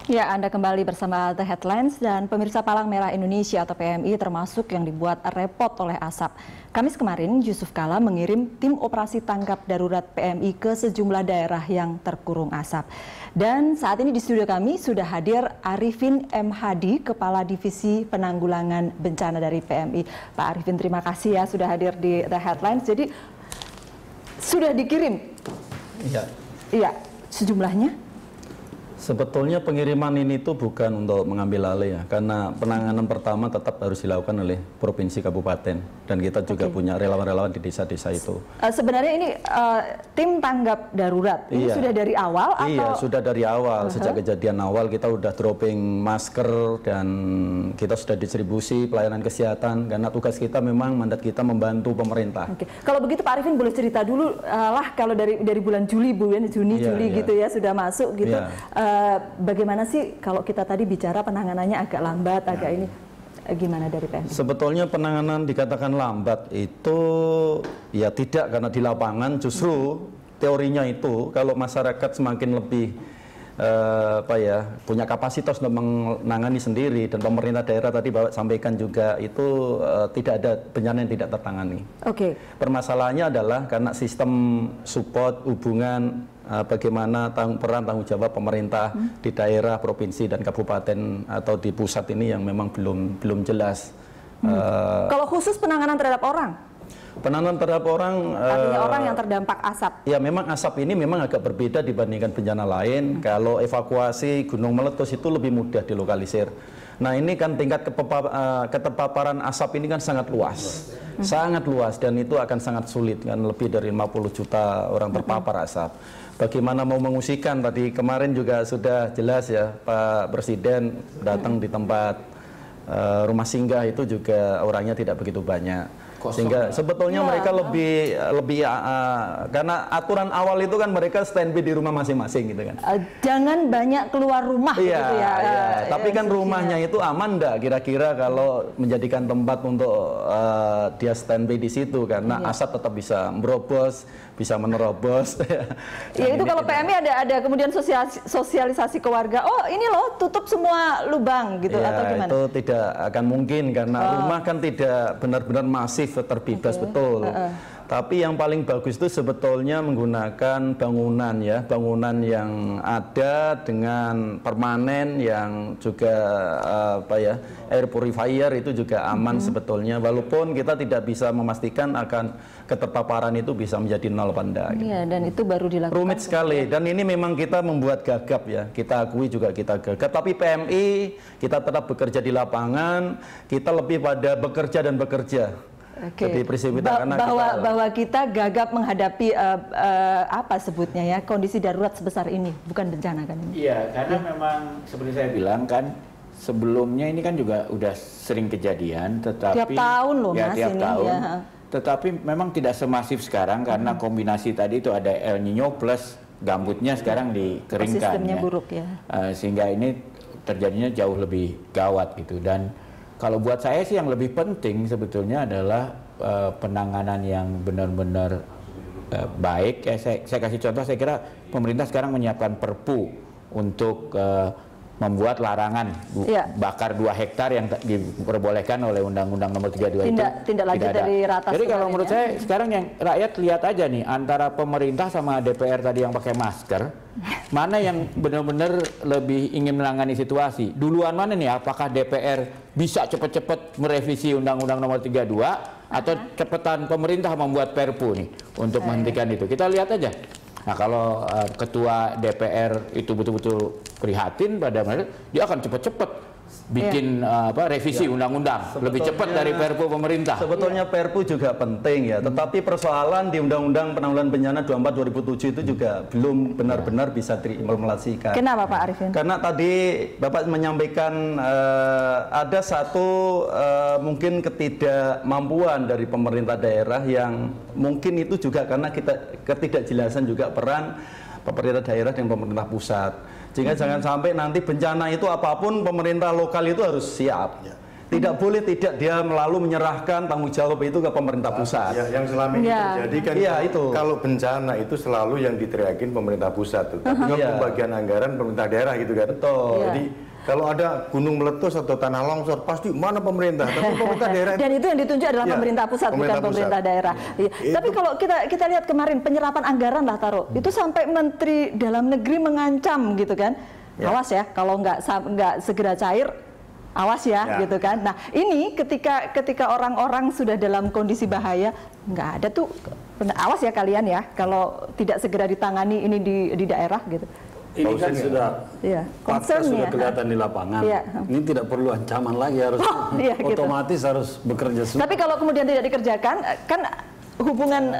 Ya, Anda kembali bersama The Headlines dan pemirsa Palang Merah Indonesia atau PMI termasuk yang dibuat repot oleh asap. Kamis kemarin, Yusuf Kala mengirim tim operasi tanggap darurat PMI ke sejumlah daerah yang terkurung asap. Dan saat ini di studio kami sudah hadir Arifin M. Hadi, Kepala Divisi Penanggulangan Bencana dari PMI. Pak Arifin, terima kasih ya sudah hadir di The Headlines. Jadi, sudah dikirim? Iya. Iya, sejumlahnya? Sebetulnya pengiriman ini tuh bukan untuk mengambil alih ya, karena penanganan pertama tetap harus dilakukan oleh provinsi kabupaten dan kita juga punya relawan-relawan di desa-desa itu. Sebenarnya ini tim tanggap darurat ini sudah dari awal atau? Iya, sudah dari awal. Sejak kejadian awal kita udah dropping masker dan kita sudah distribusi pelayanan kesehatan karena tugas kita memang mandat kita membantu pemerintah. Oke. Kalau begitu Pak Arifin boleh cerita dulu lah kalau dari bulan Juli Juni Juli gitu ya sudah masuk gitu. Bagaimana sih kalau kita tadi bicara penanganannya agak lambat, agak ini gimana dari PMI? Sebetulnya penanganan dikatakan lambat itu ya tidak, karena di lapangan justru teorinya itu kalau masyarakat semakin lebih punya kapasitas untuk menangani sendiri dan pemerintah daerah tadi Bapak sampaikan juga itu tidak ada bencana yang tidak tertangani. Oke. Permasalahannya adalah karena sistem support hubungan bagaimana peran tanggung jawab pemerintah di daerah, provinsi dan kabupaten atau di pusat ini yang memang belum jelas. Kalau khusus penanganan terhadap orang? Penanganan terhadap orang, artinya orang yang terdampak asap. Ya memang asap ini memang agak berbeda dibandingkan bencana lain. Kalau evakuasi gunung meletus itu lebih mudah dilokalisir. Nah ini kan tingkat keterpaparan asap ini kan sangat luas. Sangat luas dan itu akan sangat sulit kan, lebih dari 50 juta orang terpapar asap. Bagaimana mau mengungsikan, tadi kemarin juga sudah jelas ya Pak Presiden datang di tempat rumah singgah itu juga orangnya tidak begitu banyak. Sehingga sebetulnya mereka lebih karena aturan awal itu kan mereka standby di rumah masing-masing gitu kan. Jangan banyak keluar rumah gitu ya. Tapi kan rumahnya itu aman enggak kira-kira kalau menjadikan tempat untuk dia standby di situ, karena asap tetap bisa merobos, bisa menerobos. Ya itu kalau PMI ada kemudian sosialisasi ke warga. Oh ini loh tutup semua lubang gitu atau gimana? Itu tidak akan mungkin karena rumah kan tidak benar-benar masif terbebas betul. Tapi yang paling bagus itu sebetulnya menggunakan bangunan ya, bangunan yang ada dengan permanen yang juga air purifier itu juga aman sebetulnya, walaupun kita tidak bisa memastikan akan keterpaparan itu bisa menjadi nol pada. Iya, dan itu baru dilakukan. Rumit sekali dan ini memang kita membuat gagap ya, kita akui juga kita gagap. Tapi PMI kita tetap bekerja di lapangan, kita lebih pada bekerja dan bekerja. Jadi bahwa kita gagap menghadapi apa sebutnya ya, kondisi darurat sebesar ini, bukan bencana kan ini? Iya, karena memang seperti saya bilang kan sebelumnya ini kan juga udah sering kejadian, tetapi tiap tahun loh ya, Mas tiap ini tahun, ya. Tetapi memang tidak semasif sekarang karena kombinasi tadi itu ada El Nino plus gambutnya sekarang dikeringkan. Sistemnya buruk ya. Sehingga ini terjadinya jauh lebih gawat gitu. Dan kalau buat saya sih yang lebih penting sebetulnya adalah penanganan yang benar-benar baik. Saya kasih contoh, saya kira pemerintah sekarang menyiapkan Perpu untuk membuat larangan bakar 2 hektar yang diperbolehkan oleh Undang-Undang Nomor 32 itu. Tindak lanjut dari ratas. Jadi kalau menurut saya sekarang yang rakyat lihat aja nih antara pemerintah sama DPR tadi yang pakai masker, mana yang benar-benar lebih ingin menangani situasi. Duluan mana nih? Apakah DPR bisa cepat-cepat merevisi Undang-Undang Nomor 32 atau cepetan pemerintah membuat Perpu nih untuk menghentikan itu? Kita lihat aja. Nah kalau ketua DPR itu betul-betul prihatin pada mereka, dia akan cepat-cepat bikin revisi undang-undang lebih cepat dari Perpu pemerintah. Sebetulnya Perpu juga penting ya, tetapi persoalan di Undang-Undang Penanggulangan Bencana 24/2007 itu juga belum benar-benar bisa diimplementasikan. Kenapa Pak Arifin? Karena tadi Bapak menyampaikan ada satu mungkin ketidakmampuan dari pemerintah daerah yang mungkin itu juga karena ketidakjelasan juga peran pemerintah daerah dan pemerintah pusat. Sehingga jangan sampai nanti bencana itu apapun pemerintah lokal itu harus siap. Tidak boleh tidak dia melalui menyerahkan tanggung jawab itu ke pemerintah pusat. Ya, yang selama ini terjadi kan itu. Kalau bencana itu selalu yang diteriakin pemerintah pusat tuh. Tapi kalau pembagian anggaran pemerintah daerah gitu kan. Betul. Jadi kalau ada gunung meletus atau tanah longsor pasti mana pemerintah, tapi pemerintah daerah. Dan itu yang ditunjuk adalah pemerintah pusat, bukan pemerintah daerah. Tapi kalau kita lihat kemarin penyerapan anggaran lah Taro, itu sampai Menteri Dalam Negeri mengancam gitu kan. Awas ya, kalau nggak segera cair, awas ya, gitu kan. Nah ini ketika orang-orang sudah dalam kondisi bahaya, nggak ada tuh, awas ya kalian ya, kalau tidak segera ditangani ini di daerah gitu. Ini kan sudah fakta sudah kelihatan di lapangan. Ini tidak perlu ancaman lagi, harus otomatis gitu. Harus bekerja semua. Tapi kalau kemudian tidak dikerjakan, kan hubungan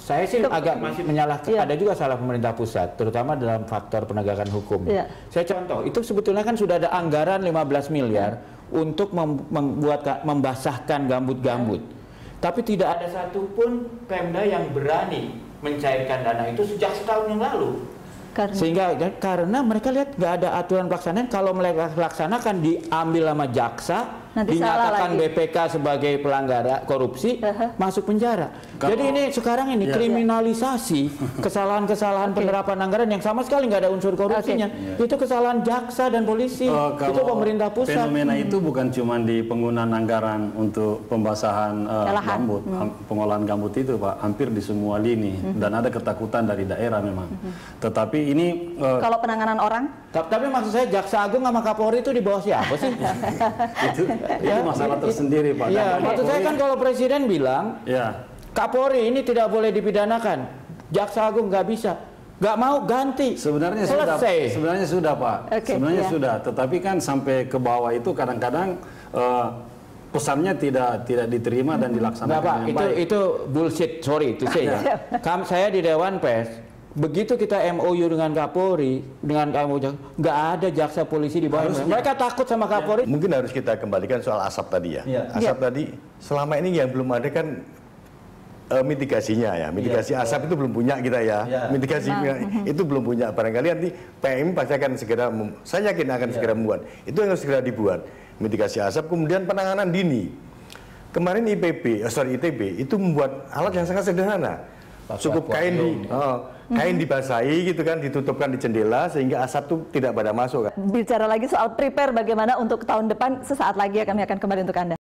saya sih agak masih menyalahkan. Ada juga salah pemerintah pusat, terutama dalam faktor penegakan hukum. Saya contoh, itu sebetulnya kan sudah ada anggaran 15 miliar untuk membasahkan gambut-gambut. Tapi tidak ada satupun Pemda yang berani mencairkan dana itu sejak setahun yang lalu. Karena mereka lihat nggak ada aturan pelaksanaan. Kalau mereka laksanakan diambil sama jaksa, nanti dinyatakan BPK sebagai pelanggar korupsi, masuk penjara. Jadi ini sekarang ini kriminalisasi kesalahan-kesalahan penerapan anggaran yang sama sekali nggak ada unsur korupsinya. Itu kesalahan jaksa dan polisi. Itu pemerintah pusat. Fenomena itu bukan cuma di penggunaan anggaran untuk pembasahan gambut, pengolahan gambut itu Pak, hampir di semua lini, dan ada ketakutan dari daerah memang. Tetapi ini kalau penanganan orang, tapi maksud saya Jaksa Agung sama Kapolri itu di bawah siapa sih? itu masalah tersendiri Pak. Maksud saya kan kalau Presiden bilang Kapolri ini tidak boleh dipidanakan, Jaksa Agung nggak bisa, nggak mau ganti. Sebenarnya sudah Pak. Sebenarnya sudah. Tetapi kan sampai ke bawah itu kadang-kadang pesannya tidak diterima dan dilaksanakan dengan baik. Itu bullshit, sorry itu saya. Saya di Dewan Pers. Begitu kita MOU dengan Kapolri, dengan kamu nggak ada jaksa polisi di bawah. Mereka takut sama Kapolri. Mungkin harus kita kembalikan soal asap tadi ya. Asap tadi selama ini yang belum ada kan mitigasinya ya. Mitigasi asap itu belum punya kita ya. Mitigasi itu belum punya. Barangkali nanti PMI pasti akan segera, saya yakin akan segera membuat. Itu yang harus segera dibuat. Mitigasi asap, kemudian penanganan dini. Kemarin ITB itu membuat alat yang sangat sederhana. Cukup kain dibasahi gitu kan, ditutupkan di jendela sehingga asap itu tidak pada masuk kan. Bicara lagi soal prepare bagaimana untuk tahun depan, sesaat lagi ya kami akan kembali untuk Anda.